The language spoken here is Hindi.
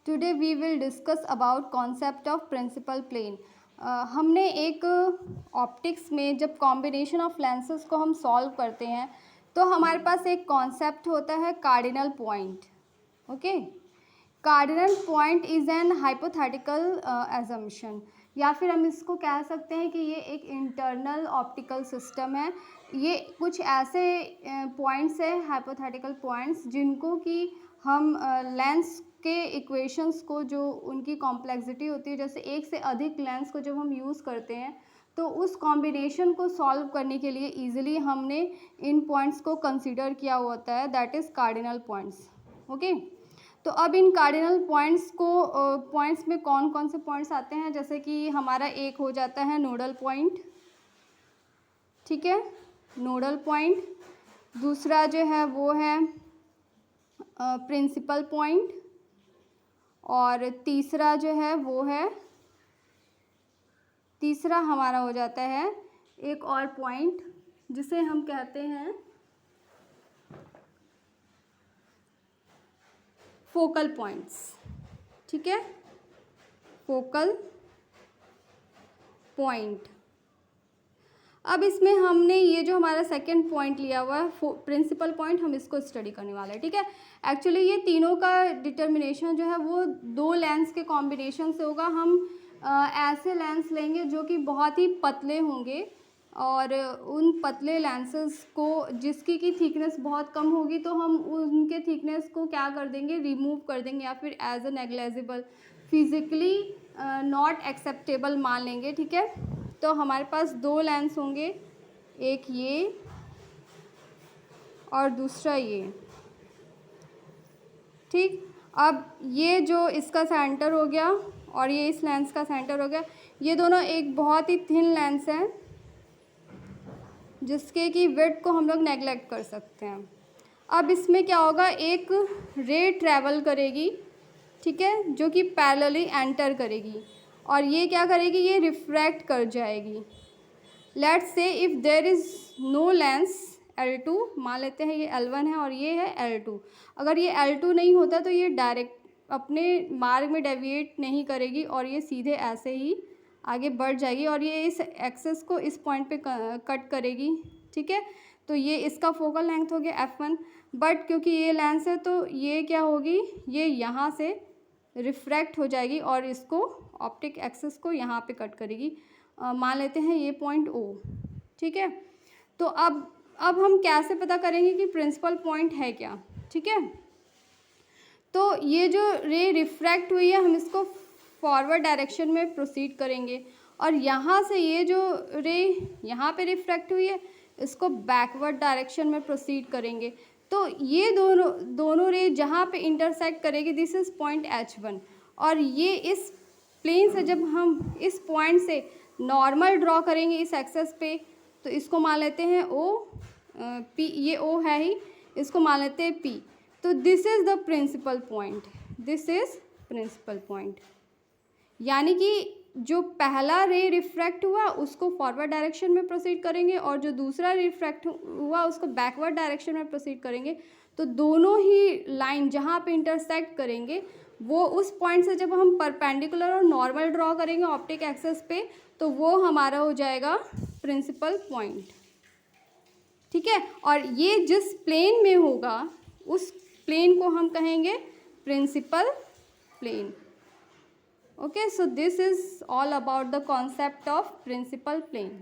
Today we will discuss about concept of principal plane. हमने एक ऑप्टिक्स में जब कॉम्बिनेशन ऑफ लेंसेज को हम सॉल्व करते हैं तो हमारे पास एक कॉन्सेप्ट होता है cardinal point. Okay, cardinal point is an hypothetical assumption, या फिर हम इसको कह सकते हैं कि ये एक इंटरनल ऑप्टिकल सिस्टम है। ये कुछ ऐसे पॉइंट्स है, हाइपोथेटिकल पॉइंट्स, जिनको कि हम लेंस के इक्वेशंस को, जो उनकी कॉम्प्लेक्सिटी होती है, जैसे एक से अधिक लेंस को जब हम यूज़ करते हैं तो उस कॉम्बिनेशन को सॉल्व करने के लिए इजीली हमने इन पॉइंट्स को कंसीडर किया होता है, that is cardinal points. Okay, तो अब इन कार्डिनल पॉइंट्स को पॉइंट्स में कौन कौन से पॉइंट्स आते हैं, जैसे कि हमारा एक हो जाता है नोडल पॉइंट, ठीक है, नोडल पॉइंट। दूसरा जो है वो है प्रिंसिपल पॉइंट, और तीसरा जो है वो है, तीसरा हमारा हो जाता है एक और पॉइंट जिसे हम कहते हैं फोकल पॉइंट्स, ठीक है, फोकल पॉइंट। अब इसमें हमने ये जो हमारा सेकंड पॉइंट लिया हुआ है प्रिंसिपल पॉइंट, हम इसको स्टडी करने वाले हैं, ठीक है। एक्चुअली ये तीनों का डिटर्मिनेशन जो है वो दो लेंस के कॉम्बिनेशन से होगा। हम ऐसे लेंस लेंगे जो कि बहुत ही पतले होंगे, और उन पतले लेंसेज को जिसकी की थिकनेस बहुत कम होगी तो हम उनके थिकनेस को क्या कर देंगे, रिमूव कर देंगे, या फिर as a negligible, physically not acceptable मान लेंगे, ठीक है। तो हमारे पास दो लेंस होंगे, एक ये और दूसरा ये, ठीक। अब ये जो इसका सेंटर हो गया और ये इस लेंस का सेंटर हो गया, ये दोनों एक बहुत ही थिन लेंस है जिसके की विड्थ को हम लोग नेगलेक्ट कर सकते हैं। अब इसमें क्या होगा, एक रे ट्रैवल करेगी, ठीक है, जो कि पैरेलली एंटर करेगी, और ये क्या करेगी, ये रिफ्रैक्ट कर जाएगी। Let's see if there is no lens L2, मान लेते हैं ये L1 है और ये है L2। अगर ये L2 नहीं होता तो ये डायरेक्ट अपने मार्ग में डेविएट नहीं करेगी और ये सीधे ऐसे ही आगे बढ़ जाएगी, और ये इस एक्सेस को इस पॉइंट पे कट करेगी, ठीक है। तो ये इसका फोकल लेंथ हो गया F1, बट क्योंकि ये लेंस है तो ये क्या होगी, ये यहाँ से रिफ्रैक्ट हो जाएगी और इसको ऑप्टिक एक्सेस को यहाँ पे कट करेगी। मान लेते हैं ये पॉइंट O, ठीक है। तो अब हम कैसे पता करेंगे कि प्रिंसिपल पॉइंट है क्या, ठीक है। तो ये जो रे रिफ्रैक्ट हुई है हम इसको फॉरवर्ड डायरेक्शन में प्रोसीड करेंगे, और यहाँ से ये जो रे यहाँ पे रिफ्रैक्ट हुई है इसको बैकवर्ड डायरेक्शन में प्रोसीड करेंगे। तो ये दोनों रे जहाँ पे इंटरसेक्ट करेगी, दिस इज़ पॉइंट H1, और ये इस प्लेन से जब हम इस पॉइंट से नॉर्मल ड्रॉ करेंगे इस एक्सेस पे, तो इसको मान लेते हैं O, P, ये O है ही, इसको मान लेते हैं P। तो this is the principal point, this is principal point. यानी कि जो पहला रे रिफ्रैक्ट हुआ उसको फॉरवर्ड डायरेक्शन में प्रोसीड करेंगे, और जो दूसरा रिफ्रैक्ट हुआ उसको बैकवर्ड डायरेक्शन में प्रोसीड करेंगे। तो दोनों ही लाइन जहाँ पे इंटरसेक्ट करेंगे वो उस पॉइंट से जब हम परपेंडिकुलर और नॉर्मल ड्रॉ करेंगे ऑप्टिक एक्सेस पे, तो वो हमारा हो जाएगा प्रिंसिपल पॉइंट, ठीक है। और ये जिस प्लेन में होगा उस प्लेन को हम कहेंगे principal plane. Okay, so this is all about the concept of principal plane.